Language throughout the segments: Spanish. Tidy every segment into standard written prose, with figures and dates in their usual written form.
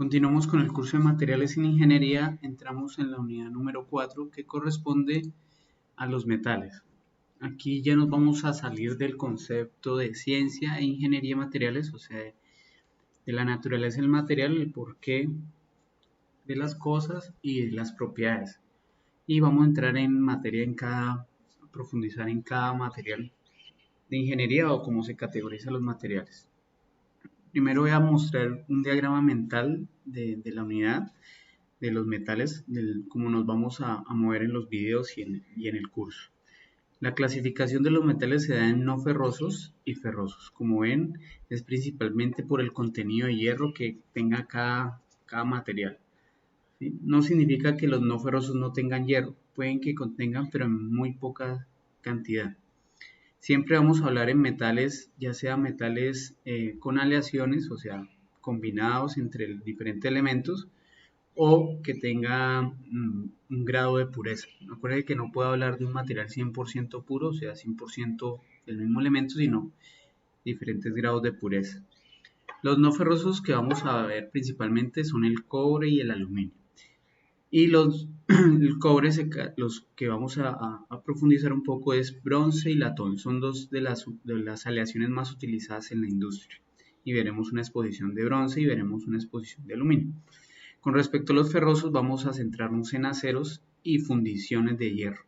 Continuamos con el curso de materiales en ingeniería, entramos en la unidad número 4 que corresponde a los metales. Aquí ya nos vamos a salir del concepto de ciencia e ingeniería de materiales, o sea, de la naturaleza del material, el porqué de las cosas y de las propiedades. Y vamos a entrar en materia profundizar en cada material de ingeniería o cómo se categorizan los materiales. Primero voy a mostrar un diagrama mental de la unidad de los metales, cómo nos vamos a mover en los videos y en el curso. La clasificación de los metales se da en no ferrosos y ferrosos. Como ven, es principalmente por el contenido de hierro que tenga cada material, ¿sí? No significa que los no ferrosos no tengan hierro, pueden que contengan, pero en muy poca cantidad. Siempre vamos a hablar en metales, ya sea metales con aleaciones, o sea, combinados entre diferentes elementos, o que tenga un grado de pureza. Recuerden que no puedo hablar de un material 100% puro, o sea, 100% del mismo elemento, sino diferentes grados de pureza. Los no ferrosos que vamos a ver principalmente son el cobre y el aluminio. Y el cobre, los que vamos a profundizar un poco es bronce y latón. Son dos de las aleaciones más utilizadas en la industria. Y veremos una exposición de bronce y veremos una exposición de aluminio. Con respecto a los ferrosos, vamos a centrarnos en aceros y fundiciones de hierro.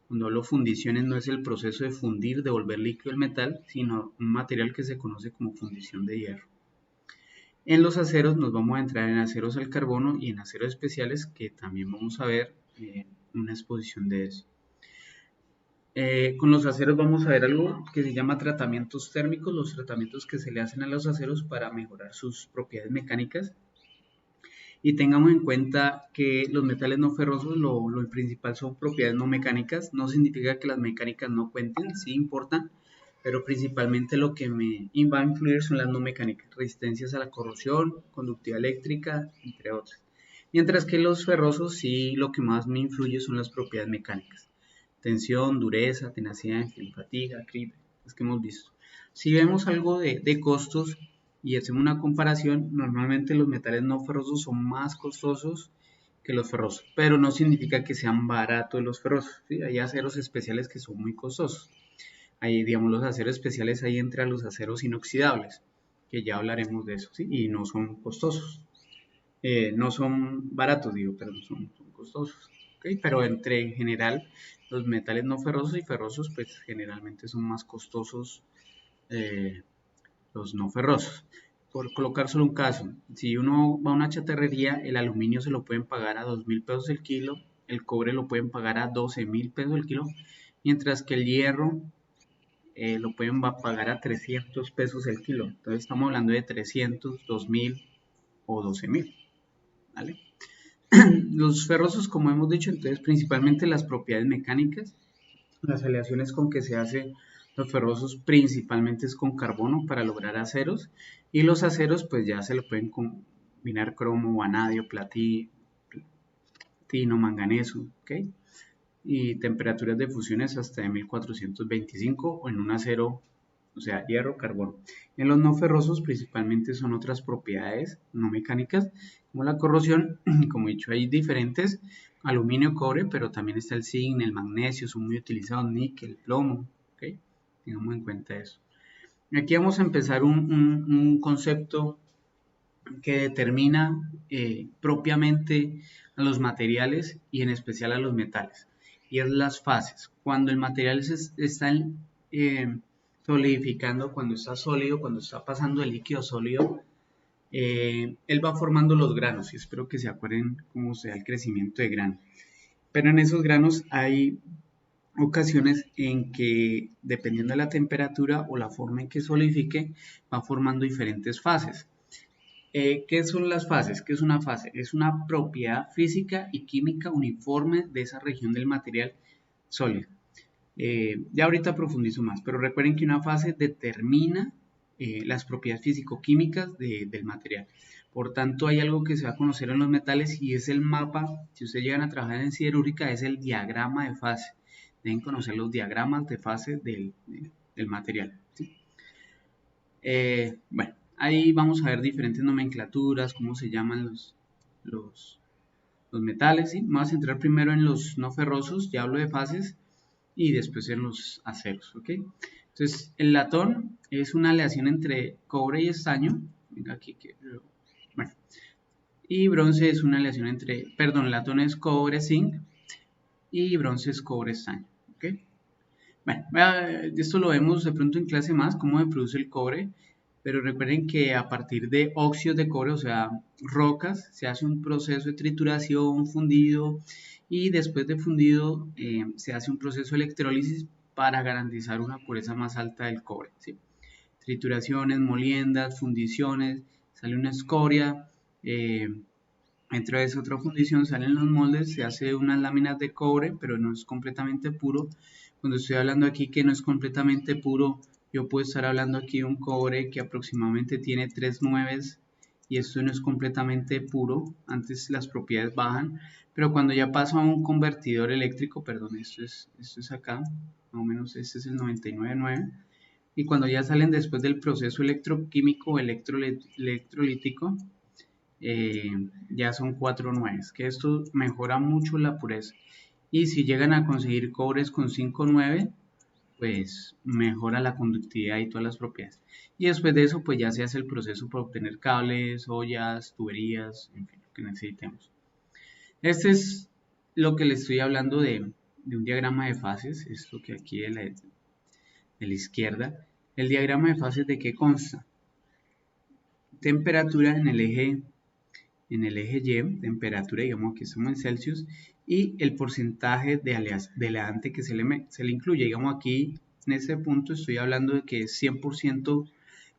Cuando hablo fundiciones no es el proceso de fundir, de volver líquido el metal, sino un material que se conoce como fundición de hierro. En los aceros nos vamos a entrar en aceros al carbono y en aceros especiales, que también vamos a ver una exposición de eso. Con los aceros vamos a ver algo que se llama tratamientos térmicos, los tratamientos que se le hacen a los aceros para mejorar sus propiedades mecánicas. Y tengamos en cuenta que los metales no ferrosos, lo principal son propiedades no mecánicas. No significa que las mecánicas no cuenten, sí importan, pero principalmente lo que me va a influir son las no mecánicas, resistencias a la corrosión, conductividad eléctrica, entre otras. Mientras que los ferrosos sí lo que más me influye son las propiedades mecánicas. Tensión, dureza, tenacidad, fatiga, grip, es que hemos visto. Si vemos algo de costos y hacemos una comparación, normalmente los metales no ferrosos son más costosos que los ferrosos, pero no significa que sean baratos los ferrosos, ¿sí? Hay aceros especiales que son muy costosos. Hay, digamos, los aceros especiales ahí entre los aceros inoxidables, que ya hablaremos de eso, ¿sí? Y no son costosos. No son baratos, digo, pero son costosos. ¿Okay? Pero en general, los metales no ferrosos y ferrosos, pues generalmente son más costosos los no ferrosos. Por colocar solo un caso, si uno va a una chatarrería, el aluminio se lo pueden pagar a 2.000 pesos el kilo, el cobre lo pueden pagar a 12.000 pesos el kilo, mientras que el hierro lo pueden pagar a 300 pesos el kilo. Entonces estamos hablando de 300, 2.000 o 12.000. ¿Vale? Los ferrosos, como hemos dicho, entonces principalmente las propiedades mecánicas, las aleaciones con que se hace los ferrosos principalmente es con carbono para lograr aceros, y los aceros pues ya se lo pueden combinar cromo, vanadio, platino, manganeso, ¿ok? Y temperaturas de fusiones hasta de 1425 o en un acero, o sea, hierro, carbono. En los no ferrosos principalmente son otras propiedades no mecánicas, como la corrosión, como he dicho, hay diferentes, aluminio, cobre, pero también está el zinc, el magnesio, son muy utilizados, níquel, plomo, ¿ok? Tengamos en cuenta eso. Aquí vamos a empezar un concepto que determina propiamente a los materiales y en especial a los metales, y es las fases. Cuando el material se está solidificando, cuando está sólido, cuando está pasando de líquido a sólido, él va formando los granos, y espero que se acuerden cómo se da el crecimiento de grano. Pero en esos granos hay ocasiones en que, dependiendo de la temperatura o la forma en que solidifique, va formando diferentes fases. ¿Qué son las fases? ¿Qué es una fase? Es una propiedad física y química uniforme de esa región del material sólido. Ya ahorita profundizo más, pero recuerden que una fase determina las propiedades físico-químicas del material. Por tanto, hay algo que se va a conocer en los metales y es el mapa. Si ustedes llegan a trabajar en siderúrgica, es el diagrama de fase. Deben conocer los diagramas de fase del material, ¿sí? Bueno, Ahí vamos a ver diferentes nomenclaturas, cómo se llaman los metales, ¿sí? Vamos a centrar primero en los no ferrosos, ya hablo de fases, y después en los aceros, ¿ok? Entonces, el latón es una aleación entre cobre y estaño, venga aquí bueno, y bronce es una aleación entre, perdón, latón es cobre, zinc, y bronce es cobre, estaño, ¿ok? Bueno, esto lo vemos de pronto en clase más, cómo se produce el cobre, pero recuerden que a partir de óxidos de cobre, o sea, rocas, se hace un proceso de trituración, fundido, y después de fundido se hace un proceso de electrólisis para garantizar una pureza más alta del cobre, ¿sí? Trituraciones, moliendas, fundiciones, sale una escoria, dentro de esa otra fundición salen los moldes, se hace unas láminas de cobre, pero no es completamente puro. Cuando estoy hablando aquí que no es completamente puro, yo puedo estar hablando aquí de un cobre que aproximadamente tiene 3/9 y esto no es completamente puro, antes las propiedades bajan, pero cuando ya paso a un convertidor eléctrico, perdón, esto es acá, más o menos este es el 99/9, y cuando ya salen después del proceso electroquímico o electrolítico, ya son 4/9, que esto mejora mucho la pureza. Y si llegan a conseguir cobres con 5/9, pues mejora la conductividad y todas las propiedades. Y después de eso, pues ya se hace el proceso para obtener cables, ollas, tuberías, en fin, lo que necesitemos. Este es lo que le estoy hablando de un diagrama de fases, esto que aquí de la izquierda. El diagrama de fases, ¿de qué consta? Temperatura en el eje Y, temperatura, digamos que estamos en Celsius, y el porcentaje de aleante que se le incluye. Digamos aquí, en este punto estoy hablando de que es 100%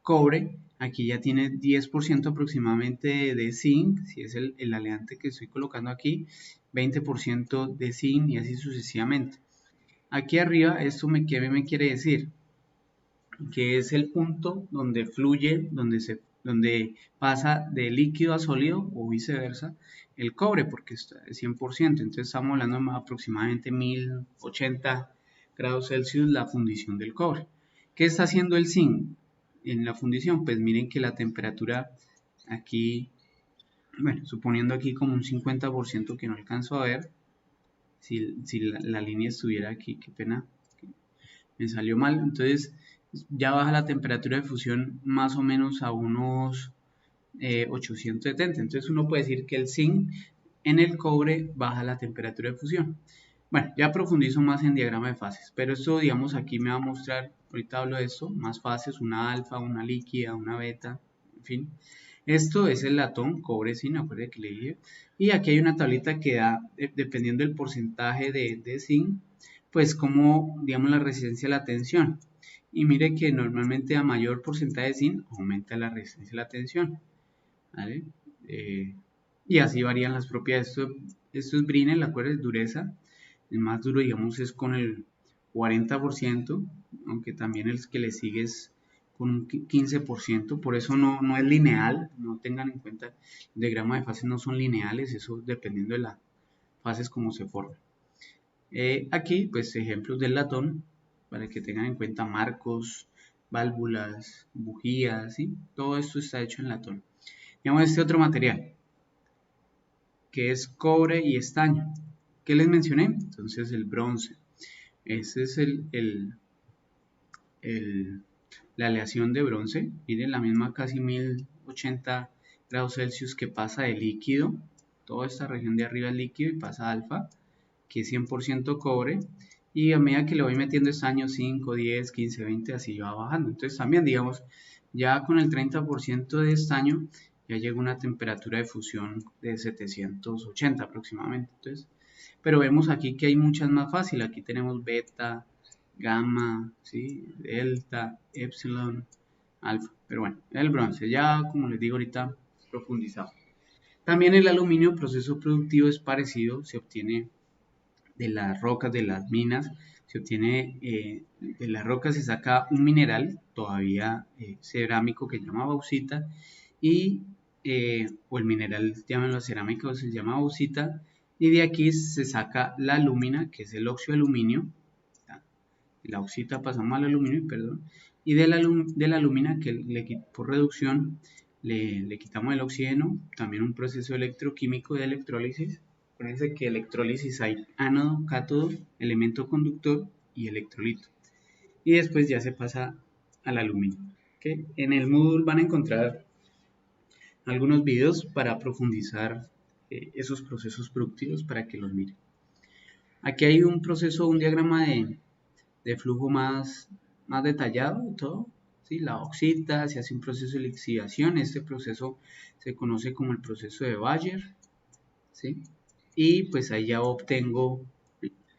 cobre, aquí ya tiene 10% aproximadamente de zinc, si es el aleante que estoy colocando aquí, 20% de zinc y así sucesivamente. Aquí arriba, ¿qué me quiere decir? Que es el punto donde fluye, donde pasa de líquido a sólido o viceversa el cobre, porque está es 100%, entonces estamos hablando de aproximadamente 1080 grados Celsius la fundición del cobre. ¿Qué está haciendo el zinc en la fundición? Pues miren que la temperatura aquí, bueno, suponiendo aquí como un 50% que no alcanzo a ver, si la línea estuviera aquí, qué pena, me salió mal, entonces ya baja la temperatura de fusión más o menos a unos 870, entonces uno puede decir que el zinc en el cobre baja la temperatura de fusión. Bueno, ya profundizo más en diagrama de fases, pero esto digamos aquí me va a mostrar, ahorita hablo de esto, más fases, una alfa, una líquida, una beta, en fin. Esto es el latón, cobre, zinc, acuérdense que le dije, y aquí hay una tablita que da, dependiendo del porcentaje de zinc, pues como, digamos, la resistencia a la tensión. Y mire que normalmente a mayor porcentaje de zinc aumenta la resistencia a la tensión, ¿vale? Y así varían las propiedades. Esto es Brinell, acuérdense, dureza. El más duro, digamos, es con el 40%, aunque también el que le sigue es con un 15%, por eso no es lineal, no tengan en cuenta, el diagrama de fases no son lineales, eso dependiendo de las fases como se forman. Aquí, pues, ejemplos del latón, para que tengan en cuenta marcos, válvulas, bujías, ¿sí? Todo esto está hecho en latón. Digamos este otro material, que es cobre y estaño. ¿Qué les mencioné? Entonces el bronce. Ese es la aleación de bronce. Miren la misma casi 1080 grados Celsius que pasa de líquido. Toda esta región de arriba es líquido y pasa a alfa, que es 100% cobre. Y a medida que le voy metiendo estaño 5, 10, 15, 20, así va bajando. Entonces también, digamos, ya con el 30% de estaño, ya llega a una temperatura de fusión de 780 aproximadamente. Entonces, pero vemos aquí que hay muchas más fáciles. Aquí tenemos beta, gamma, ¿sí? Delta, epsilon, alfa. Pero bueno, el bronce, ya como les digo ahorita, profundizado. También el aluminio, el proceso productivo es parecido, se obtiene de las rocas, de las minas, se obtiene de las rocas, se saca un mineral todavía cerámico que se llama bauxita, o el mineral, llámenlo cerámico, se llama bauxita, y de aquí se saca la alúmina, que es el óxido de aluminio, la bauxita pasamos al aluminio, perdón, Y de la alúmina que por reducción le quitamos el oxígeno, también un proceso electroquímico de electrólisis. Acuérdense que electrólisis hay ánodo, cátodo, elemento conductor y electrolito. Y después ya se pasa al aluminio. ¿Okay? En el Moodle van a encontrar algunos videos para profundizar esos procesos productivos para que los miren. Aquí hay un proceso, un diagrama de flujo más detallado y todo. ¿Sí? La oxida, se hace un proceso de lixiviación. Este proceso se conoce como el proceso de Bayer. ¿Sí? Y pues ahí ya obtengo,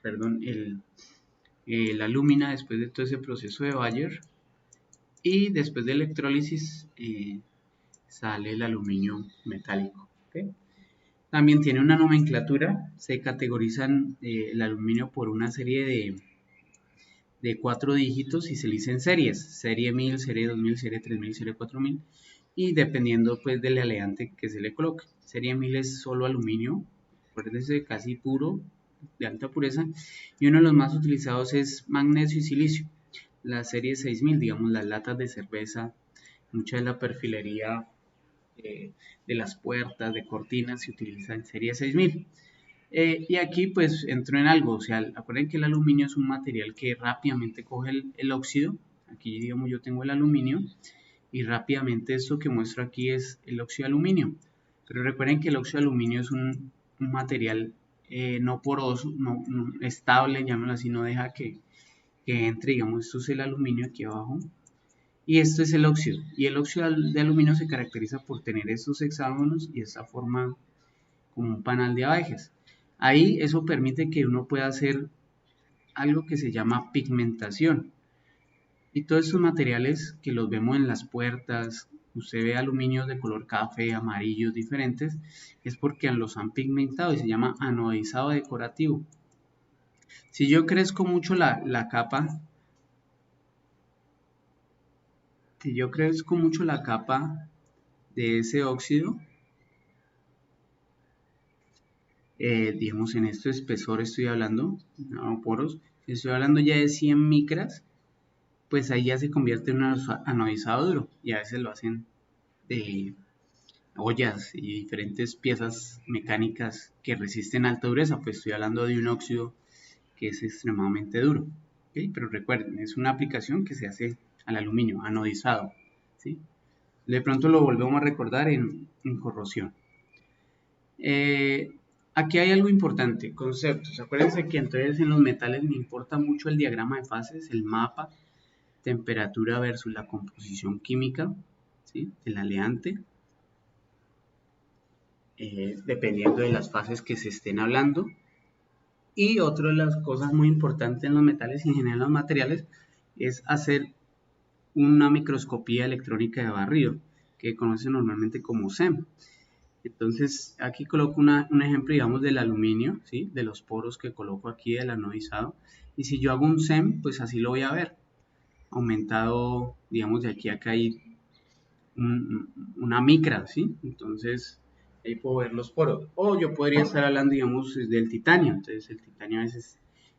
perdón, la alúmina después de todo ese proceso de Bayer. Y después de electrólisis sale el aluminio metálico. ¿Okay? También tiene una nomenclatura, se categorizan el aluminio por una serie de 4 dígitos y se le dicen series, serie 1000, serie 2000, serie 3000, serie 4000 y dependiendo pues del aleante que se le coloque. Serie 1000 es solo aluminio, acuérdense, casi puro, de alta pureza, y uno de los más utilizados es magnesio y silicio. La serie 6000, digamos las latas de cerveza, mucha de la perfilería de las puertas, de cortinas, se utiliza en serie 6000. Y aquí pues entro en algo, o sea, acuérdense que el aluminio es un material que rápidamente coge el óxido. Aquí digamos yo tengo el aluminio y rápidamente esto que muestro aquí es el óxido de aluminio. Pero recuerden que el óxido de aluminio es un material no poroso, no estable, llamémoslo así, no deja que entre, digamos, esto es el aluminio aquí abajo. Y esto es el óxido. Y el óxido de aluminio se caracteriza por tener estos hexágonos y esta forma como un panal de abejas. Ahí eso permite que uno pueda hacer algo que se llama pigmentación. Y todos estos materiales que los vemos en las puertas, usted ve aluminios de color café, amarillos diferentes, es porque los han pigmentado y se llama anodizado decorativo. Si yo crezco mucho la capa, de ese óxido, digamos en este espesor estoy hablando, no poros, si estoy hablando ya de 100 micras, pues ahí ya se convierte en un anodizado duro y a veces lo hacen de ollas y diferentes piezas mecánicas que resisten alta dureza, pues estoy hablando de un óxido que es extremadamente duro, ¿okay? Pero recuerden, es una aplicación que se hace al aluminio, anodizado, ¿sí? De pronto lo volvemos a recordar en corrosión. Aquí hay algo importante, conceptos. Acuérdense que entonces en los metales me importa mucho el diagrama de fases, el mapa, temperatura versus la composición química, ¿sí? El aleante, dependiendo de las fases que se estén hablando. Y otra de las cosas muy importantes en los metales y en general en los materiales es hacer una microscopía electrónica de barrido, que conoce normalmente como SEM. Entonces aquí coloco un ejemplo, digamos, del aluminio, ¿sí? De los poros que coloco aquí del anodizado. Y si yo hago un SEM, pues así lo voy a ver. Aumentado, digamos, de aquí a acá hay una micra, ¿sí? Entonces ahí puedo ver los poros. O yo podría estar hablando, digamos, del titanio. Entonces el titanio a veces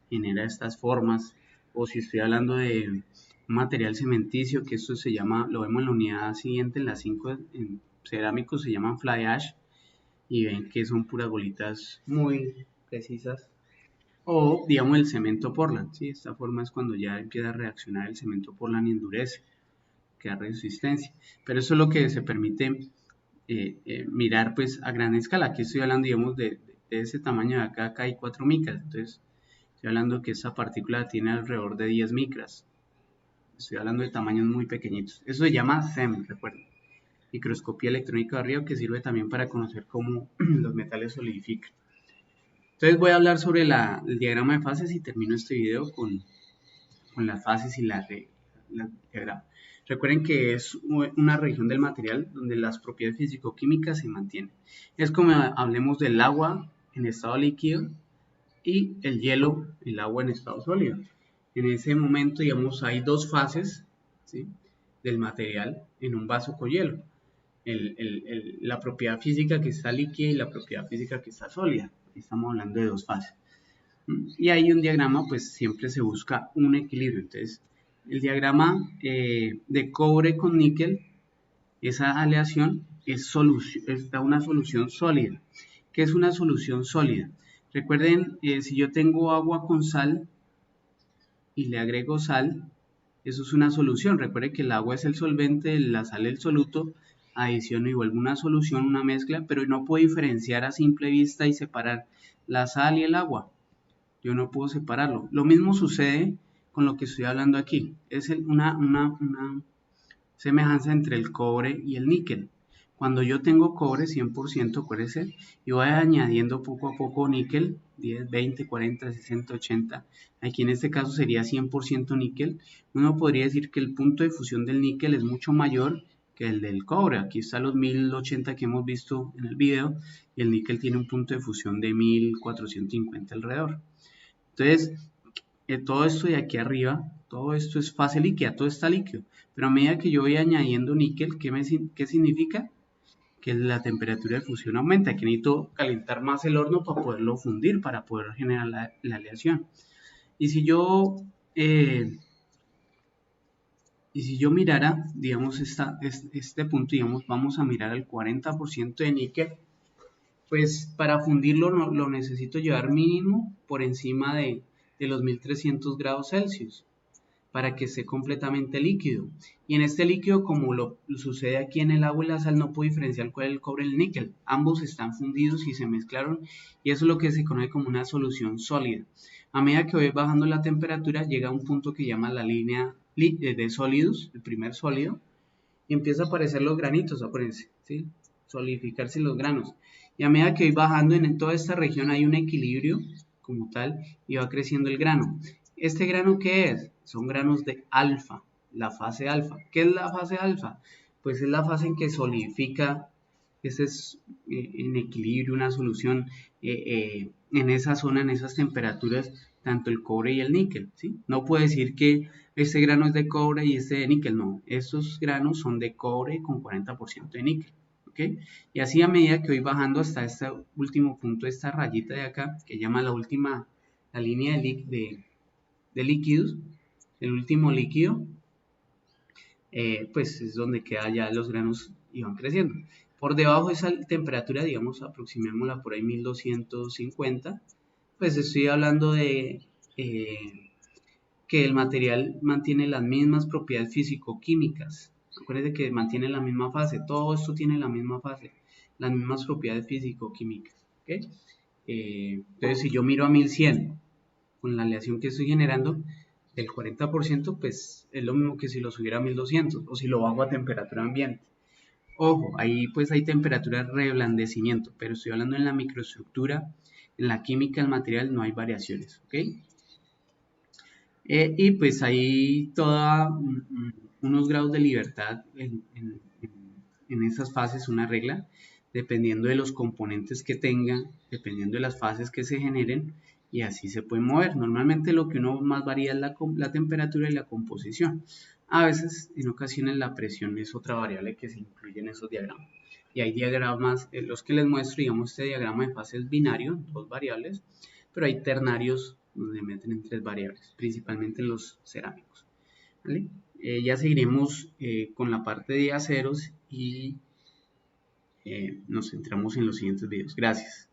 genera estas formas. O si estoy hablando de un material cementicio, que esto se llama, lo vemos en la unidad siguiente, en las 5 en cerámicos se llaman fly ash. Y ven que son puras bolitas muy precisas. O digamos el cemento Portland, ¿sí? Esta forma es cuando ya empieza a reaccionar el cemento Portland y endurece, que da resistencia. Pero eso es lo que se permite mirar pues a gran escala. Aquí estoy hablando, digamos, de ese tamaño de acá, acá hay 4 micras. Entonces estoy hablando que esta partícula tiene alrededor de 10 micras. Estoy hablando de tamaños muy pequeñitos. Eso se llama SEM, recuerden. Microscopía electrónica de barrido, que sirve también para conocer cómo los metales solidifican. Entonces voy a hablar sobre el diagrama de fases y termino este video con las fases y la diagrama. Recuerden que es una región del material donde las propiedades físico-químicas se mantienen. Es como hablemos del agua en estado líquido y el hielo, el agua en estado sólido. En ese momento, digamos, hay dos fases, ¿sí?, del material en un vaso con hielo. La propiedad física que está líquida y la propiedad física que está sólida. Estamos hablando de dos fases. Y ahí un diagrama, pues siempre se busca un equilibrio. Entonces, el diagrama de cobre con níquel, esa aleación da una solución sólida. ¿Qué es una solución sólida? Recuerden, si yo tengo agua con sal y le agrego sal, eso es una solución. Recuerden que el agua es el solvente, la sal el soluto, adiciono y vuelvo una solución, una mezcla, pero no puedo diferenciar a simple vista y separar la sal y el agua. Yo no puedo separarlo. Lo mismo sucede con lo que estoy hablando aquí. Es una semejanza entre el cobre y el níquel. Cuando yo tengo cobre 100%, acuérdense, y voy añadiendo poco a poco níquel, 10, 20, 40, 60, 80, aquí en este caso sería 100% níquel, uno podría decir que el punto de fusión del níquel es mucho mayor que el del cobre. Aquí está los 1080 que hemos visto en el video, y el níquel tiene un punto de fusión de 1450 alrededor. Entonces, todo esto de aquí arriba, todo esto es fase líquida, todo está líquido. Pero a medida que yo voy añadiendo níquel, ¿qué significa? Que la temperatura de fusión aumenta, que necesito calentar más el horno para poderlo fundir, para poder generar la aleación. Y si yo mirara, digamos, este punto, digamos, vamos a mirar el 40% de níquel, pues para fundirlo lo necesito llevar mínimo por encima de los 1300 grados Celsius para que esté completamente líquido. Y en este líquido, como lo sucede aquí en el agua y la sal, no puedo diferenciar cuál es el cobre y el níquel. Ambos están fundidos y se mezclaron, y eso es lo que se conoce como una solución sólida. A medida que voy bajando la temperatura, llega a un punto que llama la línea de sólidos, el primer sólido, y empieza a aparecer los granitos, acuérdense, ¿sí? Solidificarse los granos. Y a medida que voy bajando en toda esta región hay un equilibrio como tal y va creciendo el grano. ¿Este grano qué es? Son granos de alfa, la fase alfa. ¿Qué es la fase alfa? Pues es la fase en que solidifica, este es en equilibrio, una solución en esa zona, en esas temperaturas, tanto el cobre y el níquel, ¿sí? No puedo decir que este grano es de cobre y este de níquel, no. Estos granos son de cobre con 40% de níquel, ¿ok? Y así a medida que voy bajando hasta este último punto, esta rayita de acá, que llama la línea de líquidos, el último líquido, pues es donde quedan ya los granos y van creciendo. Por debajo de esa temperatura, digamos, aproximémosla por ahí 1250, pues estoy hablando de que el material mantiene las mismas propiedades físico-químicas. Acuérdense que mantiene la misma fase, todo esto tiene la misma fase, las mismas propiedades físico-químicas. ¿Okay? Entonces, si yo miro a 1100 con la aleación que estoy generando, el 40%, pues es lo mismo que si lo subiera a 1200 o si lo bajo a temperatura ambiente. Ojo, ahí pues hay temperatura de reblandecimiento, pero estoy hablando en la microestructura, en la química del material no hay variaciones, ¿ok? Y pues hay unos grados de libertad en esas fases, una regla, dependiendo de los componentes que tengan, dependiendo de las fases que se generen, y así se puede mover. Normalmente lo que uno más varía es la temperatura y la composición. A veces, en ocasiones, la presión es otra variable que se incluye en esos diagramas. Y hay diagramas, los que les muestro, digamos, este diagrama de fase es binario, dos variables, pero hay ternarios donde meten en tres variables, principalmente en los cerámicos. ¿Vale? Ya seguiremos con la parte de aceros y nos centramos en los siguientes videos. Gracias.